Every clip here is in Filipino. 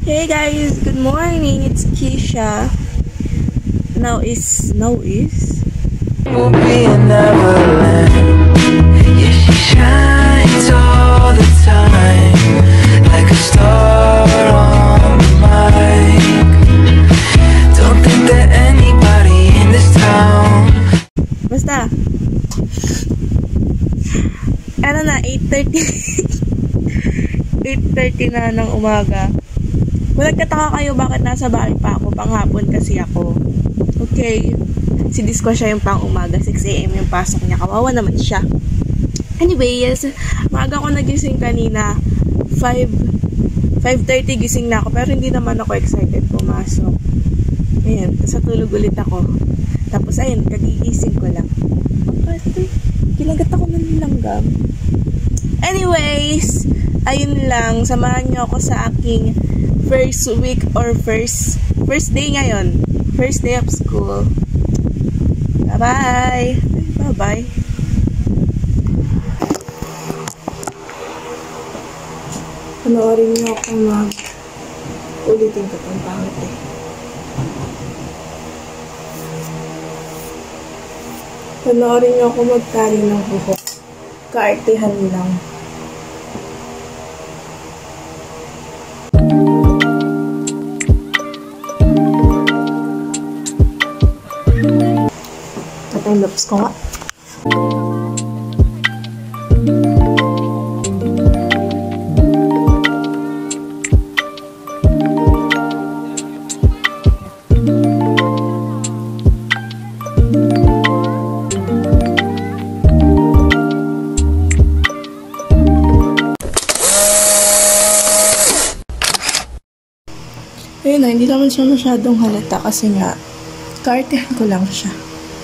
Hey guys, good morning. It's Keisha. Now is Will be a neverland. Yeah, she shines all the time, like a star on the mic. Don't think that anybody in this town. Basta. Ano na, 8:30. 8:30 na ng umaga. Kung nagtataka kayo bakit nasa bahay pa ako, panghapon kasi ako. Okay. Si Disco siya yung pang umaga, 6 AM yung pasok niya. Kawawa naman siya. Anyway, yes, maaga ako nagising kanina. 5:30 gising na ako, pero hindi naman ako excited pumasok. Ayan, sa tulog ulit ako. Tapos ayun, kagigising ko lang. Kinagat ako ng langgam. Anyways, ayun lang, samahan niyo ako sa aking first week or first day ngayon. First day of school. Bye-bye! Bye-bye! Panoorin niyo ako ulitin ko itong pangit eh. Panoorin niyo ako magtali ng buhok. Kaartehan lang. Yung lips ko nga. Ayun na, hindi naman siya masyadong halata kasi nga kaartehan ko lang siya.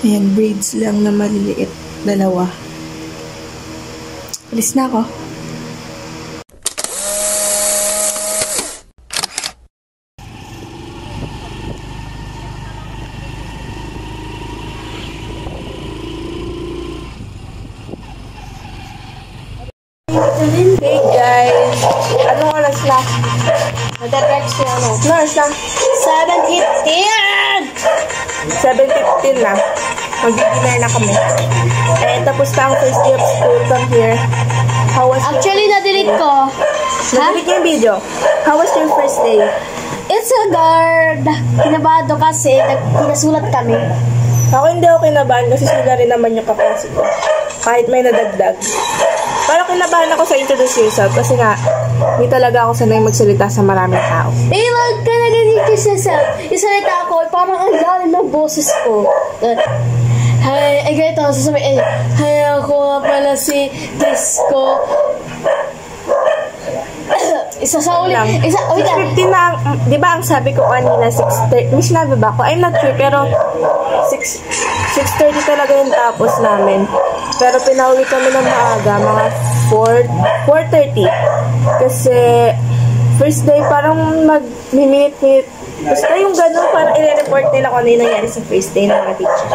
Ayan, braids lang na maliliit. Dalawa. Alis na ako. Hey guys! Anong oras na? Nagdadrive siya ano? No, oras na? 7:15 na. Mag-dinner na kami. Eh, tapos na ang first day of school from here. How was Actually, na-delete ko. Na-delete yung video. How was your first day? It's a guard. Kinabado kasi pinasulat kami. Ako hindi ako kinabahan kasi sila rin naman yung kaklase ko. Kahit may nadagdag. Parang kinabahan ako sa introduce yourself kasi nga, hindi talaga ako sanay magsalita sa maraming tao. Eh, wag ka na ganito yourself. Isalita ako, parang ang lalim ng boses ko. Hi, ay ganito, sasabihin, hi, ako nga pala si Disco. Isa sa ulit. Isa, wait lang. 6:15 na, di ba ang sabi ko kanina, 6:30, may sinabi ba ako? I'm not sure, pero 6:30 talaga yung tapos namin. Pero pinauwi kami ng maaga, mga 4:30. Kasi, first day, parang mag-minute-minute. Basta yung gano'n, parang i-report nila kung ano yung nangyari sa first day ng mga teacher.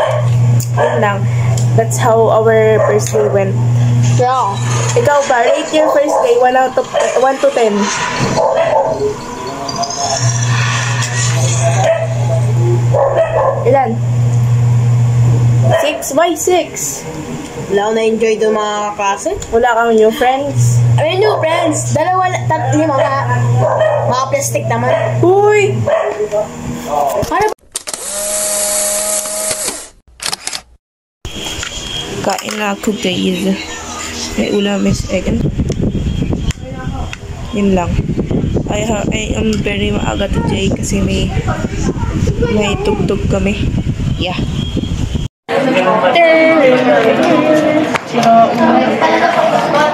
Yun lang. That's how our first day went. Yeah. Ikaw ba? Rate your first day, 1 to 10. Ilan? 6? Why 6? Wala ko na-enjoy doon mga klase. Wala kang new friends? I mean, new friends. Dalawa, lima, mga plastic naman. Uy! Ano ba? Kain na ako guys. May ulam is egg. Yun lang. I am very maaga today kasi may tugtog kami. Yeah.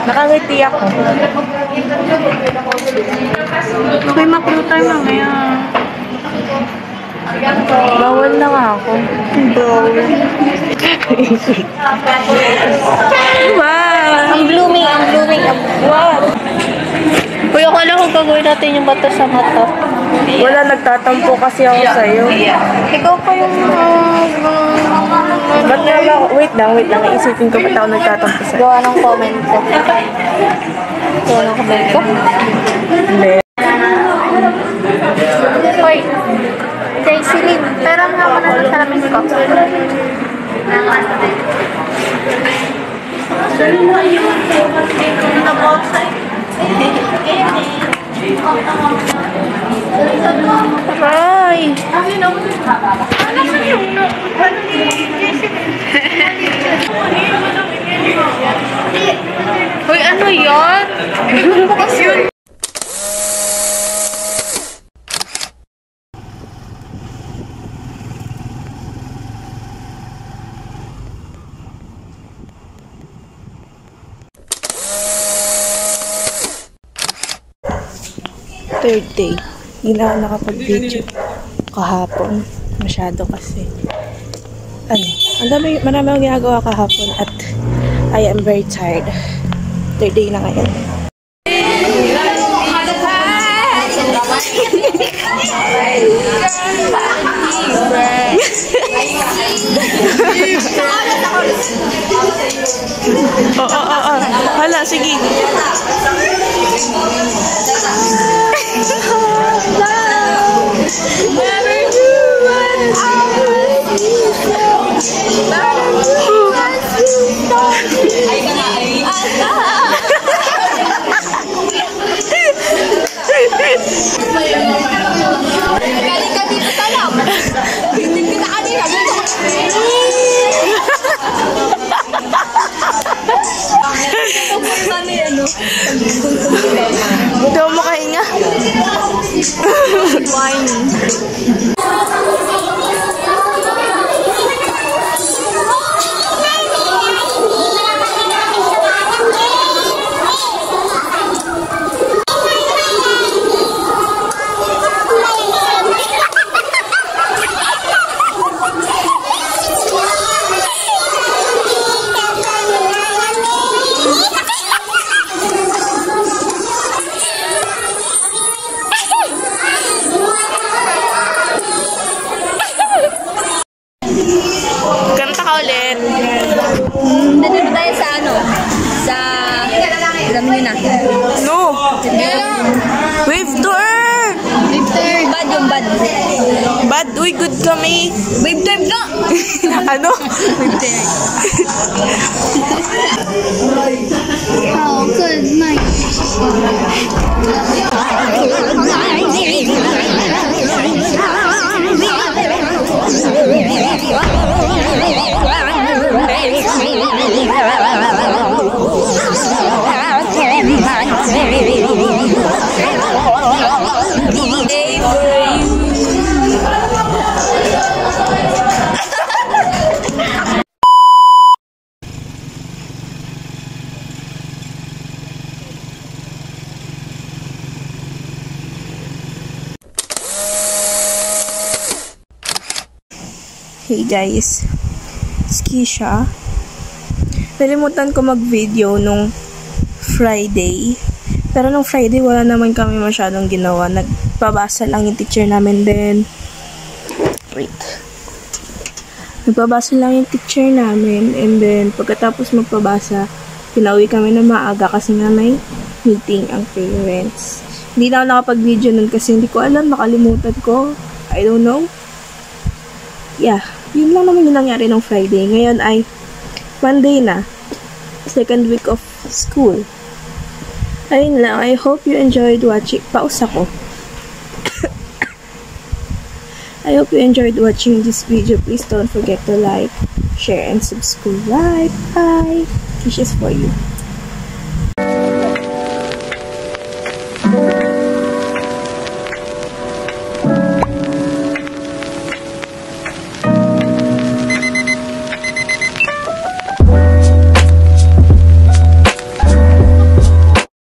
Nakangiti ako. Okay, makro tayo mamaya. Bawal na nga ako. Bawal. Wow! Ang blooming. Wow! Uy, akala ko gagawin natin yung bato sa mata. Wala, nagtatampo kasi ako sa'yo. Ikaw pa yung... Ba't naman ako? Wait lang. Iisipin ko ba't ako nagtatampo sa'yo. Gawa ng comment ko. Gawa ng comment ko? Hindi. Pero nga ako na sa salamin ko. Ay! Uy, ano yun? Yun. Third day. Hindi na ako nakapag-video kahapon. Masyado kasi. Marami akong ginagawa kahapon at I am very tired. Third day na ngayon. Hala, sige. Ito mo kahinga. Kanta ka ulit. Nandito tayo sa ano? Sa... Alam niyo na. No. Wave tour. Wave tour. Bad yung bad. Bad. Uy, good kami. Wave tour ka! Ano? Wave tour. Oh, good night. Hey guys, it's Keisha. Nalimutan ko mag-video nung Friday. Pero nung Friday, wala naman kami masyadong ginawa. Nagpabasa lang yung teacher namin din. Wait. Nagpabasa lang yung teacher namin. And then, pagkatapos magpabasa, pinauwi kami na maaga kasi nga may meeting ang parents. Hindi na ako nakapag-video nun kasi hindi ko alam. Nakalimutan ko. I don't know. Yeah. Yun lang naman yung nangyari nung Friday. Ngayon ay Monday na. Second week of school. Ayun lang. I hope you enjoyed watching. Pause ako. I hope you enjoyed watching this video. Please don't forget to like, share, and subscribe. Bye. Kisses for you.